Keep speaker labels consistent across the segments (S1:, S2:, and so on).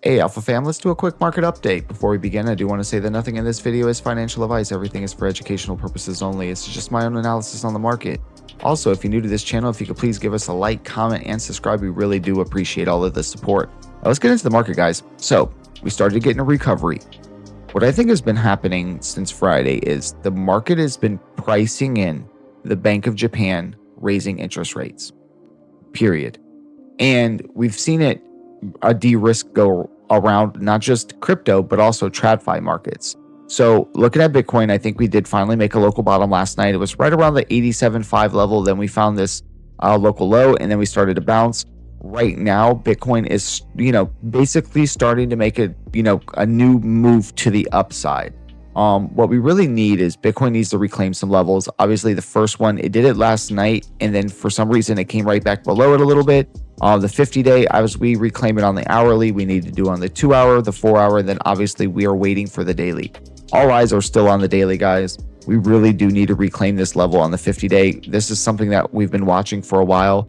S1: Hey Alpha fam, let's do a quick market update. Before we begin, I do want to say that nothing in this video is financial advice. Everything is for educational purposes only. It's just my own analysis on the market. Also, if you're new to this channel, if you could please give us a like, comment, and subscribe, we really do appreciate all of the support. Now let's get into the market, guys. So we started getting a recovery. What I think has been happening since Friday is the market has been pricing in the Bank of Japan raising interest rates, period. And we've seen it a de-risk go around not just crypto, but also TradFi markets. So looking at Bitcoin, I think we did finally make a local bottom last night. It was right around the 87.5 level. Then we found this local low, and then we started to bounce. Right now, Bitcoin is, basically starting to make a new move to the upside. What we really need is Bitcoin needs to reclaim some levels. Obviously, the first one, it did it last night, and then for some reason, it came right back below it a little bit. The 50-day, we reclaim it on the hourly. We need to do on the 2-hour, the 4-hour, and then obviously we are waiting for the daily. All eyes are still on the daily, guys. We really do need to reclaim this level on the 50-day. This is something that we've been watching for a while.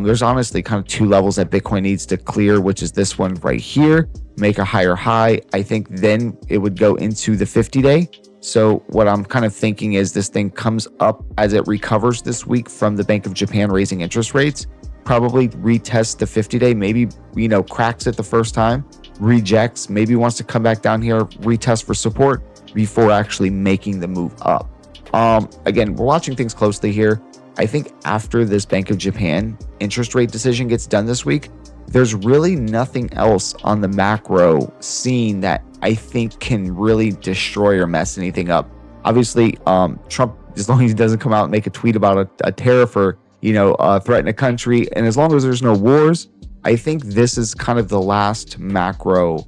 S1: There's honestly kind of two levels that Bitcoin needs to clear, which is this one right here, make a higher high. I think then it would go into the 50-day. So what I'm kind of thinking is this thing comes up as it recovers this week from the Bank of Japan raising interest rates, probably retest the 50-day, maybe, cracks it the first time, rejects, maybe wants to come back down here, retest for support before actually making the move up. Again, we're watching things closely here. I think after this Bank of Japan interest rate decision gets done this week, there's really nothing else on the macro scene that I think can really destroy or mess anything up. Obviously, Trump, as long as he doesn't come out and make a tweet about a tariff or, threaten a country, and as long as there's no wars, I think this is kind of the last macro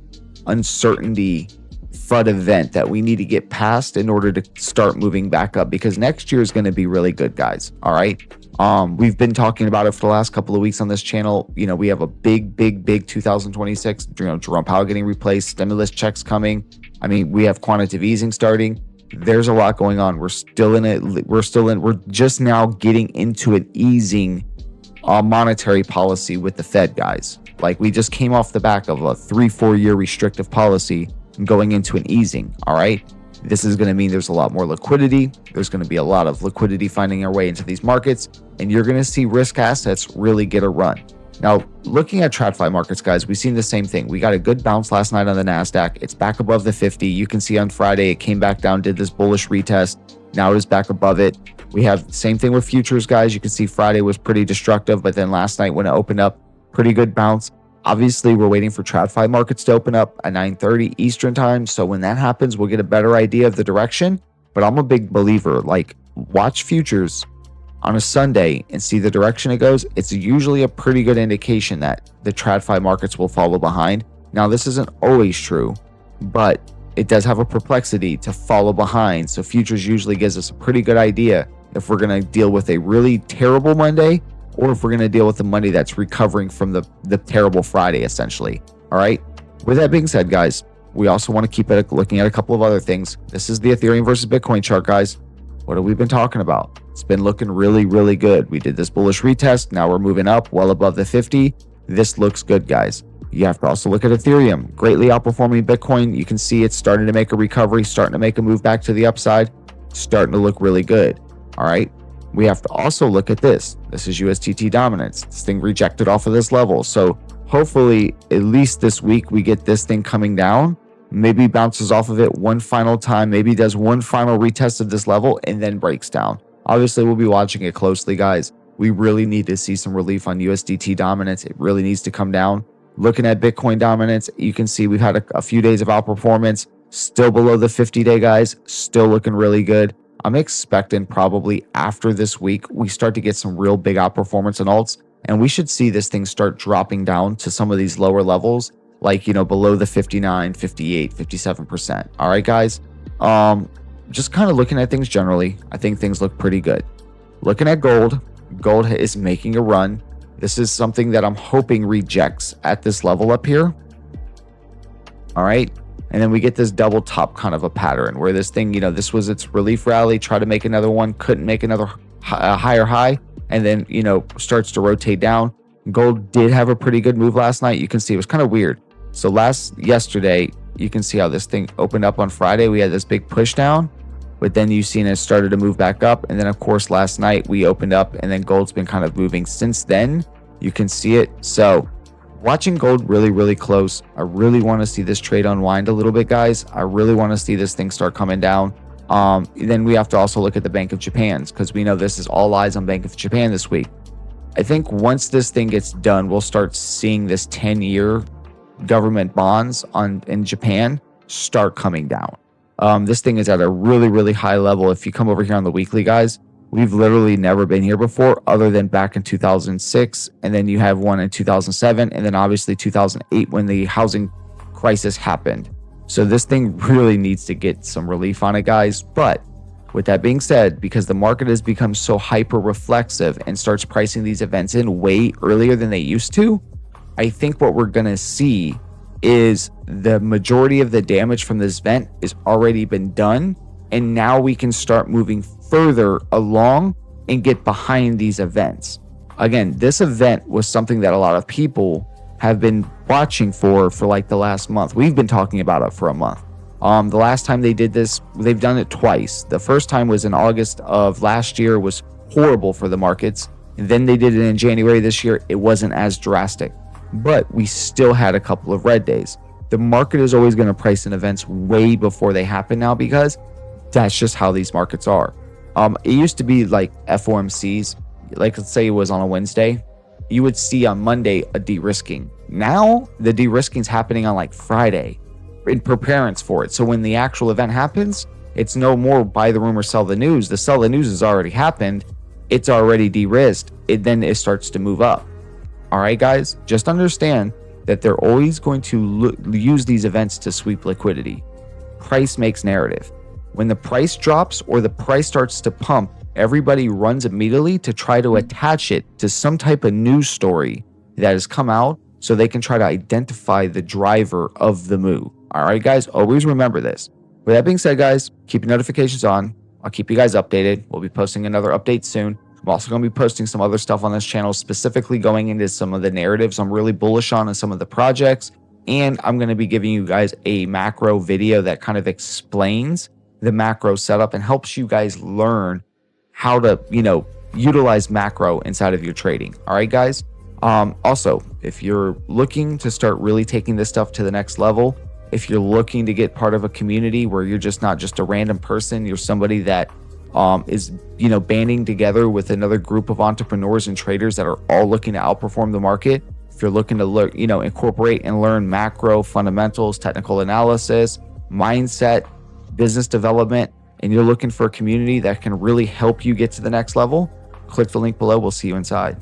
S1: uncertainty FUD event that we need to get past in order to start moving back up, because next year is going to be really good, guys. All right. We've been talking about it for the last couple of weeks on this channel. We have a big 2026, Jerome Powell getting replaced, stimulus checks coming. We have quantitative easing starting. There's a lot going on. We're still in it. We're just now getting into an easing monetary policy with the Fed, guys. Like, we just came off the back of a 3-4 year restrictive policy going into an easing. All right. This is going to mean there's a lot more liquidity. There's going to be a lot of liquidity finding our way into these markets, and you're going to see risk assets really get a run. Now, looking at TradFi markets, guys, we've seen the same thing. We got a good bounce last night on the NASDAQ. It's back above the 50. You can see on Friday, it came back down, did this bullish retest. Now it is back above it. We have the same thing with futures, guys. You can see Friday was pretty destructive, but then last night when it opened up, pretty good bounce. Obviously, we're waiting for TradFi markets to open up at 9:30 Eastern time. So when that happens, we'll get a better idea of the direction. But I'm a big believer, like, watch futures on a Sunday and see the direction it goes. It's usually a pretty good indication that the TradFi markets will follow behind. Now, this isn't always true, but it does have a perplexity to follow behind. So futures usually gives us a pretty good idea if we're going to deal with a really terrible Monday, or if we're going to deal with the money that's recovering from the terrible Friday, essentially. All right. With that being said, guys, we also want to keep looking at a couple of other things. This is the Ethereum versus Bitcoin chart, guys. What have we been talking about? It's been looking really good. We did this bullish retest. Now we're moving up well above the 50. This looks good, guys. You have to also look at Ethereum, greatly outperforming Bitcoin. You can see it's starting to make a recovery, starting to make a move back to the upside, starting to look really good. All right. We have to also look at this. This is USDT dominance. This thing rejected off of this level. So hopefully, at least this week, we get this thing coming down. Maybe bounces off of it one final time. Maybe does one final retest of this level and then breaks down. Obviously, we'll be watching it closely, guys. We really need to see some relief on USDT dominance. It really needs to come down. Looking at Bitcoin dominance, you can see we've had a few days of outperformance. Still below the 50-day, guys. Still looking really good. I'm expecting probably after this week, we start to get some real big outperformance in alts, and we should see this thing start dropping down to some of these lower levels, like, below the 59, 58, 57%. All right, guys. Just kind of looking at things generally, I think things look pretty good. Looking at gold is making a run. This is something that I'm hoping rejects at this level up here. All right. And then we get this double top kind of a pattern where this thing, this was its relief rally, try to make another one, couldn't make another higher high, and then, starts to rotate down. Gold did have a pretty good move last night. You can see it was kind of weird. So yesterday, you can see how this thing opened up on Friday. We had this big push down, but then you've seen it started to move back up. And then of course, last night we opened up and then gold's been kind of moving since then. You can see it. So watching gold really, really close. I really want to see this trade unwind a little bit, guys. I really want to see this thing start coming down. Then we have to also look at the Bank of Japan's, because we know this is all eyes on Bank of Japan this week. I think once this thing gets done, we'll start seeing this 10-year government bonds in Japan start coming down. This thing is at a really, really high level. If you come over here on the weekly, guys, we've literally never been here before, other than back in 2006, and then you have one in 2007, and then obviously 2008 when the housing crisis happened. So this thing really needs to get some relief on it, guys. But with that being said, because the market has become so hyper reflexive and starts pricing these events in way earlier than they used to, I think what we're going to see is the majority of the damage from this event has already been done. And now we can start moving further along and get behind these events. Again, this event was something that a lot of people have been watching for like the last month. We've been talking about it for a month. The last time they did this, they've done it twice. The first time was in August of last year, was horrible for the markets. And then they did it in January this year. It wasn't as drastic, but we still had a couple of red days. The market is always going to price in events way before they happen now, because that's just how these markets are. It used to be like FOMCs, like let's say it was on a Wednesday, you would see on Monday a de-risking. Now the de-risking is happening on like Friday in preparedness for it. So when the actual event happens, it's no more buy the rumor, sell the news. The sell the news has already happened. It's already de-risked. Then it starts to move up. All right, guys, just understand that they're always going to use these events to sweep liquidity. Price makes narrative. When the price drops or the price starts to pump, everybody runs immediately to try to attach it to some type of news story that has come out so they can try to identify the driver of the move. All right, guys, always remember this. With that being said, guys, keep your notifications on. I'll keep you guys updated. We'll be posting another update soon. I'm also going to be posting some other stuff on this channel, specifically going into some of the narratives I'm really bullish on and some of the projects. And I'm going to be giving you guys a macro video that kind of explains the macro setup and helps you guys learn how to, utilize macro inside of your trading. All right, guys. Also, if you're looking to start really taking this stuff to the next level, if you're looking to get part of a community where you're just not just a random person, you're somebody that is banding together with another group of entrepreneurs and traders that are all looking to outperform the market. If you're looking to learn, incorporate and learn macro fundamentals, technical analysis, mindset, business development, and you're looking for a community that can really help you get to the next level, click the link below. We'll see you inside.